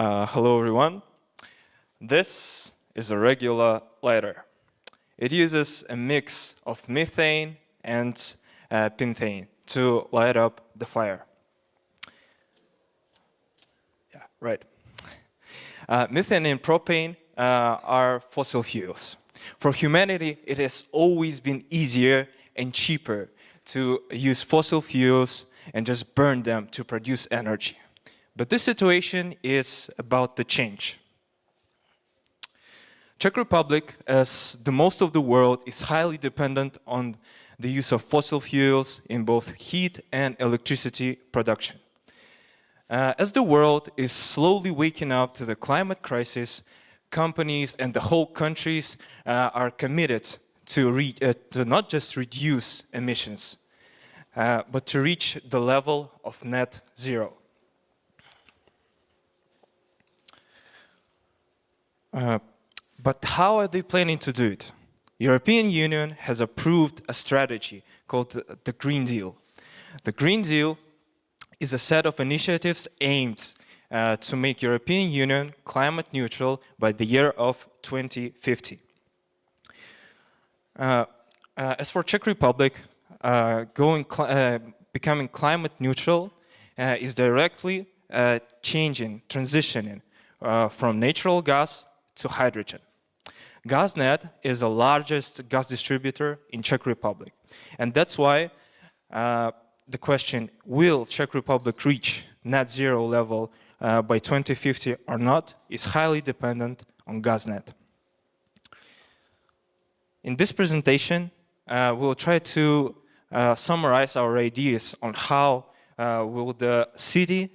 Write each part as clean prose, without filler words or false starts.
Hello everyone. This is a regular lighter. It uses a mix of methane and penthane to light up the fire. Yeah, right. Methane and propane are fossil fuels. For humanity, it has always been easier and cheaper to use fossil fuels and just burn them to produce energy. But this situation is about to change. Czech Republic, as the most of the world, is highly dependent on the use of fossil fuels in both heat and electricity production. As the world is slowly waking up to the climate crisis, companies and the whole countries are committed to not just reduce emissions, but to reach the level of net zero. But how are they planning to do it? European Union has approved a strategy called the Green Deal. The Green Deal is a set of initiatives aimed to make European Union climate neutral by the year of 2050. As for Czech Republic, becoming climate neutral is directly transitioning from natural gas to hydrogen. GasNet is the largest gas distributor in Czech Republic. And that's why the question, will Czech Republic reach net zero level by 2050 or not, is highly dependent on GasNet. In this presentation, we'll try to summarize our ideas on how will the city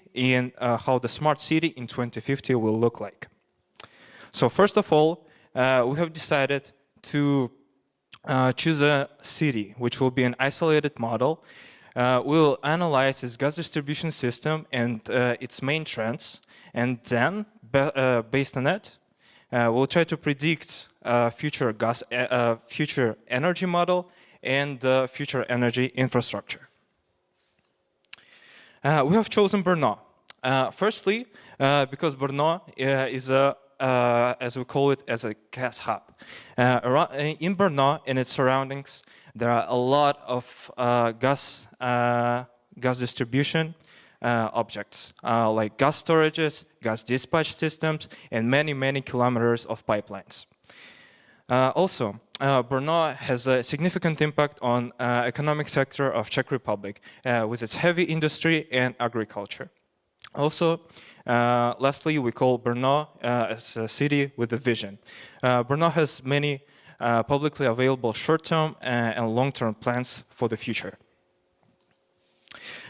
how the smart city in 2050 will look like. So first of all, we have decided to choose a city which will be an isolated model. We'll analyze its gas distribution system and its main trends, and then, based on that, we'll try to predict future energy model and future energy infrastructure. We have chosen Brno. Firstly, because Brno is as we call it, as a gas hub. In Brno and its surroundings, there are a lot of gas distribution objects, like gas storages, gas dispatch systems, and many, many kilometers of pipelines. Also, Brno has a significant impact on economic sector of Czech Republic with its heavy industry and agriculture. Also, lastly, we call Brno as a city with a vision. Brno has many publicly available short-term and long-term plans for the future.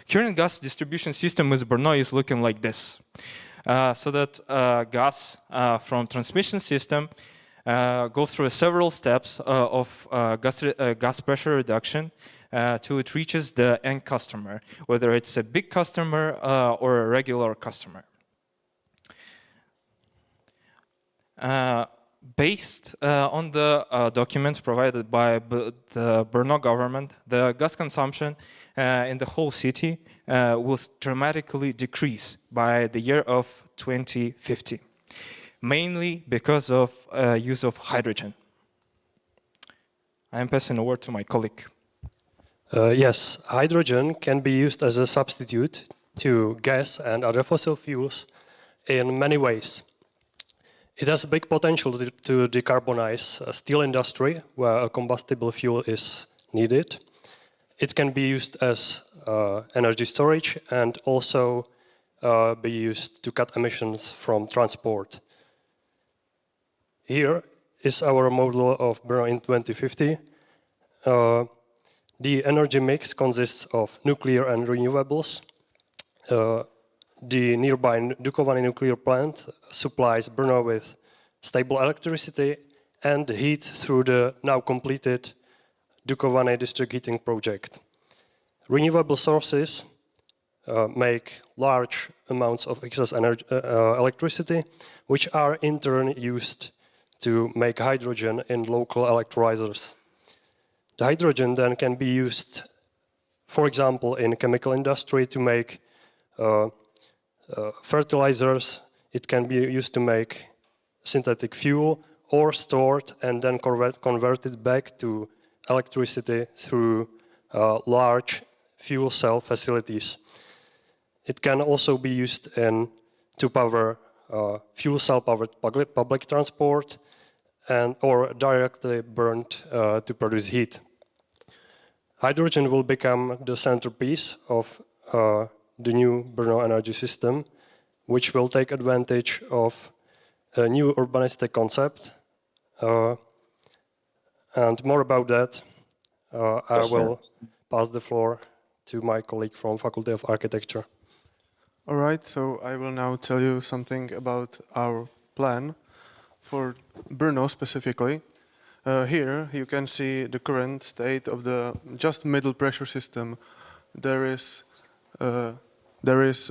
Current gas distribution system with Brno is looking like this. So that gas from transmission system goes through several steps of gas pressure reduction till it reaches the end customer, whether it's a big customer or a regular customer. Based on the documents provided by the Brno government, the gas consumption in the whole city will dramatically decrease by the year of 2050, mainly because of use of hydrogen. I am passing the word to my colleague. Yes, hydrogen can be used as a substitute to gas and other fossil fuels in many ways. It has a big potential to decarbonize a steel industry where a combustible fuel is needed. It can be used as energy storage and also be used to cut emissions from transport. Here is our model of Brno in 2050. The energy mix consists of nuclear and renewables. The nearby Dukovany nuclear plant supplies Brno with stable electricity and heat through the now completed Dukovany district heating project. Renewable sources make large amounts of excess electricity, which are in turn used to make hydrogen in local electrolyzers. The hydrogen then can be used, for example, in chemical industry to make fertilizers It can be used to make synthetic fuel or stored and then converted back to electricity through large fuel cell facilities. It can also be used to power fuel cell powered public transport or directly burned to produce heat. Hydrogen will become the centerpiece of the new Brno energy system, which will take advantage of a new urbanistic concept. And more about that, I will pass the floor to my colleague from Faculty of Architecture. All right, so I will now tell you something about our plan for Brno specifically. Here you can see the current state of the just middle pressure system. There is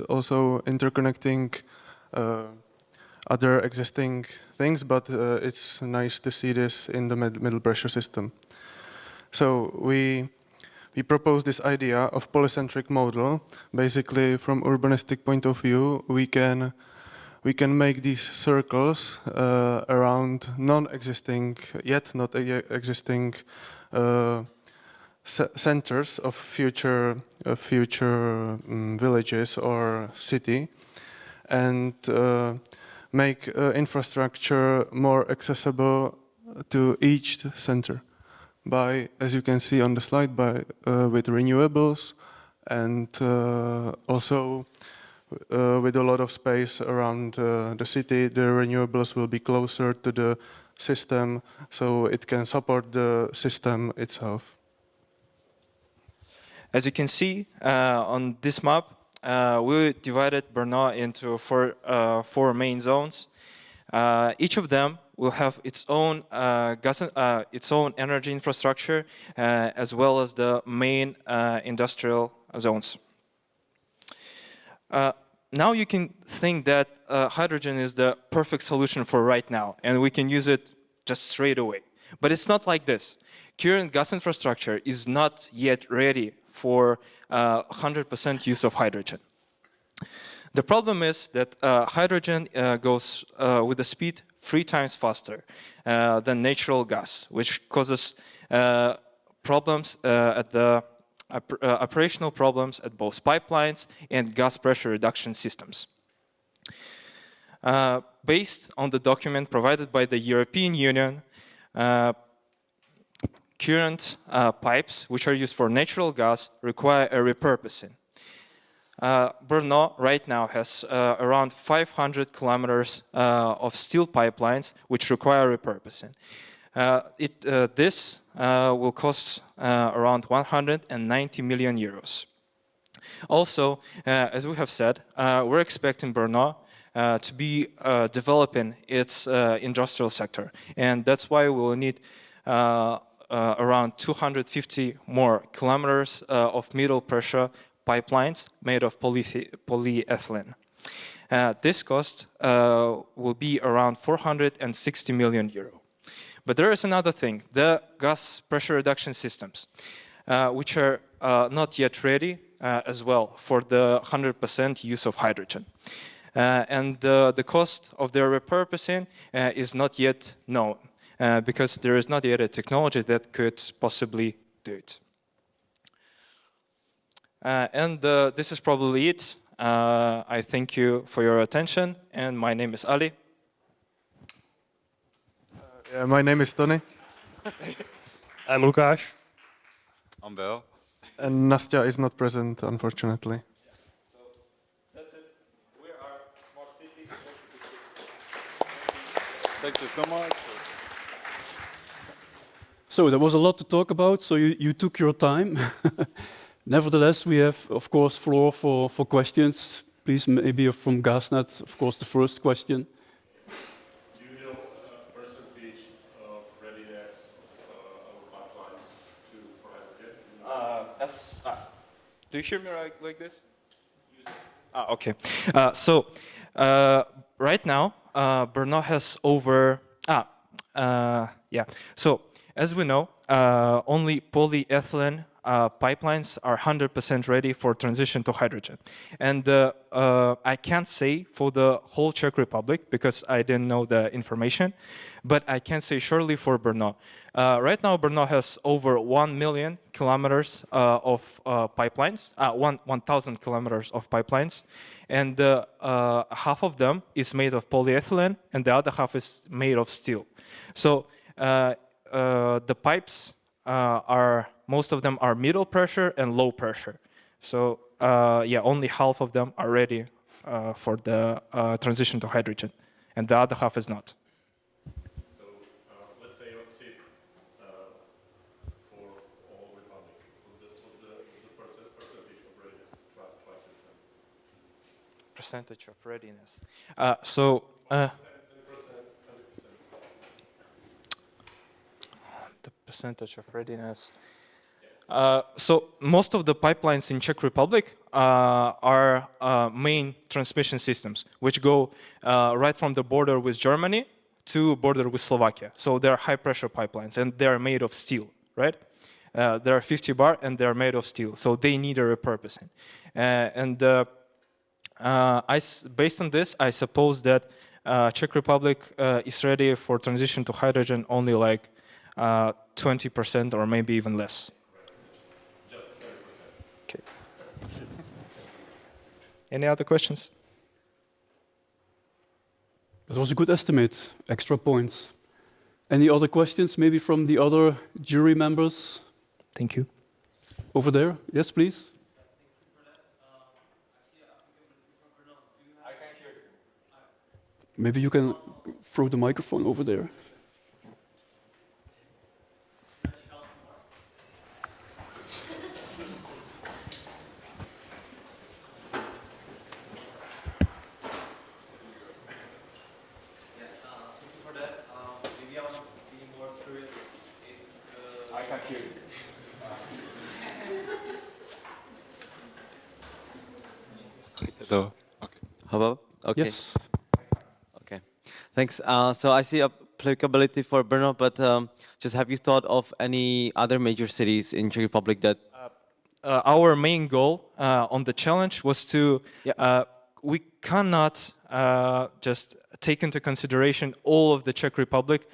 also interconnecting other existing things, but it's nice to see this in the middle pressure system. So we propose this idea of polycentric model. Basically, from urbanistic point of view, we can make these circles around non-existing, yet not existing centers of future villages or city, and make infrastructure more accessible to each center by, as you can see on the slide, by with renewables and also with a lot of space around the city. The renewables will be closer to the system, so it can support the system itself. As you can see on this map, we divided Brno into four main zones. Each of them will have its own its own energy infrastructure, as well as the main industrial zones. Now you can think that hydrogen is the perfect solution for right now, and we can use it just straight away. But it's not like this. Current gas infrastructure is not yet ready for 100% use of hydrogen. The problem is that hydrogen goes with a speed 3 times faster than natural gas, which causes problems at the operational problems at both pipelines and gas pressure reduction systems. Based on the document provided by the European Union, current pipes, which are used for natural gas, require a repurposing. Brno right now has around 500 kilometers of steel pipelines which require repurposing. This will cost around 190 million euros. Also, as we have said, we're expecting Brno to be developing its industrial sector, and that's why we will need around 250 more kilometers of middle pressure pipelines made of polyethylene. This cost will be around 460 million euro. But there is another thing, the gas pressure reduction systems, which are not yet ready as well for the 100% use of hydrogen. And the cost of their repurposing is not yet known, because there is not yet a technology that could possibly do it. This is probably it. I thank you for your attention, and my name is Ali. My name is Tony. I'm Lukáš. I'm Bill. And Nastya is not present, unfortunately. So that's it. We are Smart City. Thank you so much. So there was a lot to talk about, so you took your time. Nevertheless, we have, of course, floor for questions. Please, maybe from GasNet, of course, the first question. Do you know percentage of readiness of pipelines for hydrogen? Do you hear me like this? Okay. Right now, Brno has over... yeah. So, as we know, only polyethylene pipelines are 100% ready for transition to hydrogen. And I can't say for the whole Czech Republic because I didn't know the information, but I can say surely for Brno. Right now, Brno has over 1 million kilometers of pipelines, 1,000 kilometers of pipelines, and half of them is made of polyethylene, and the other half is made of steel. So the pipes most of them are middle pressure and low pressure. So yeah, only half of them are ready for the transition to hydrogen, and the other half is not. So let's say on tip for all republic, what's the percentage of readiness? Percentage of readiness. So. 10%, 100%. The percentage of readiness. So most of the pipelines in Czech Republic are main transmission systems, which go right from the border with Germany to border with Slovakia. So they're high pressure pipelines, and they're made of steel, right? They're 50 bar, and they're made of steel, so they need a repurposing. Based on this, I suppose that Czech Republic is ready for transition to hydrogen only like 20% or maybe even less. Just 20%. Okay. Any other questions? That was a good estimate. Extra points. Any other questions, maybe from the other jury members? Thank you. Over there. Yes, please. Maybe you can throw the microphone over there. So, okay. Hello? Okay. Yes. Okay. Thanks. So I see applicability for Brno, but just have you thought of any other major cities in Czech Republic that... Our main goal on the challenge was to, we cannot just take into consideration all of the Czech Republic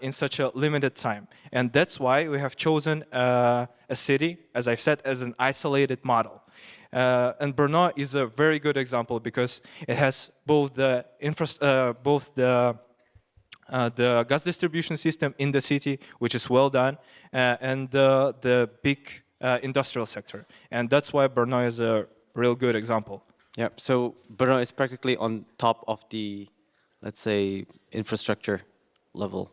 in such a limited time. And that's why we have chosen a city, as I've said, as an isolated model. And Brno is a very good example because it has both the gas distribution system in the city, which is well done, and the big industrial sector. And that's why Brno is a real good example. Yeah, so Brno is practically on top of the, let's say, infrastructure level.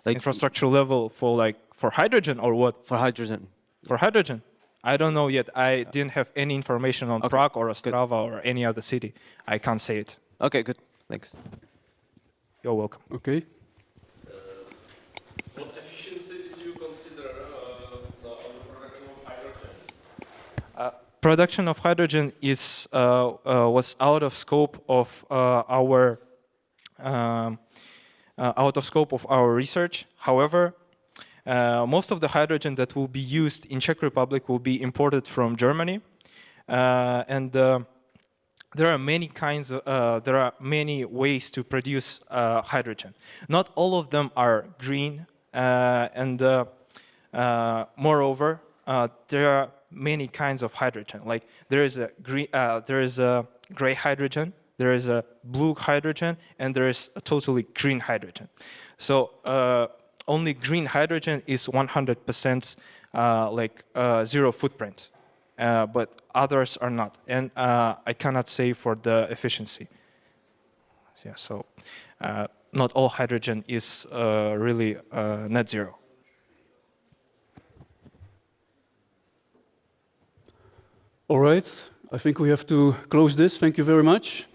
Like Infrastructure level for hydrogen or what? for hydrogen. For hydrogen? I don't know yet. I didn't have any information on Prague or Ostrava or any other city. I can't say it. Okay, good. Thanks. You're welcome. Okay. What efficiency did you consider on the production of hydrogen? Production of hydrogen is was out of scope of our research. However, most of the hydrogen that will be used in Czech Republic will be imported from Germany, and there are many ways to produce hydrogen. Not all of them are green, and moreover, there are many kinds of hydrogen. Like there is a gray hydrogen, there is a blue hydrogen, and there is a totally green hydrogen. So only green hydrogen is 100% zero footprint, but others are not. And I cannot say for the efficiency. Yeah, so not all hydrogen is really net zero. All right. I think we have to close this. Thank you very much.